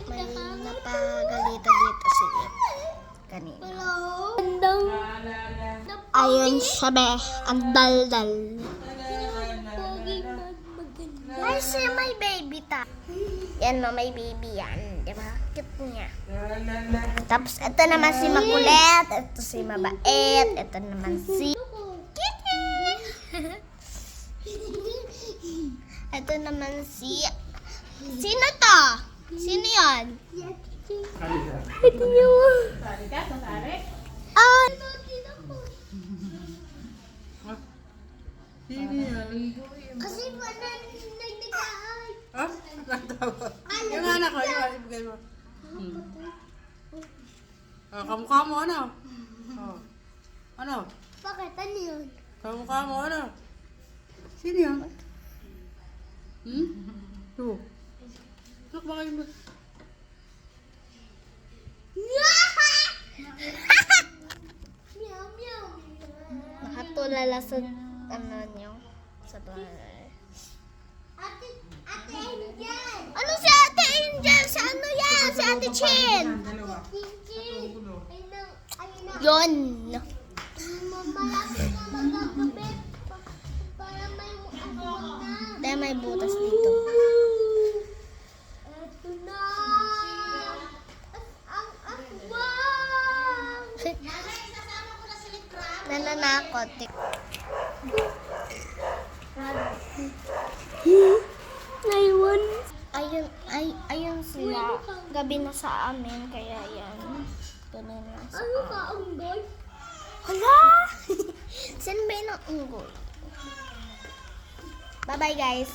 may napagalitan dito si Ip kanina. Ayun siya be, ang daldal. Ay, siya may baby ta. Yan no, may baby yan. Diba? Cute niya. Tapos ito naman si makulit, ito si mabait, ito naman si Kitty. Ito naman si... Sino to? Sino yan? Ito niyo. Ah! Sino yan? Kasi wala nagdagaan. Ah? Natawa. Yung anak ko, yung ibigay mo. Kamukha mo, ano? Oh. Ano? Bakit? Ano yun? Kamukha mo, ano? Sino yan? Ito. Look, baka yung... Meow, meow. Nakatulala sa ano nyo? Sa bahay. Ate Angel! Ano si Ate Angel? Si ano yan? Si Ate Chin! Dalawa. Yun! Malapit na magagabi. Para may aswang na. Dahil may butas dito. Eto na! Ang aswang! Nananakot. Naiwan. Ayun sila. Gabi na sa amin, kaya yan. Ganun na sa amin. Ano ka, unggoy? Hala! Saan ba yun ang unggoy? Bye-bye, guys.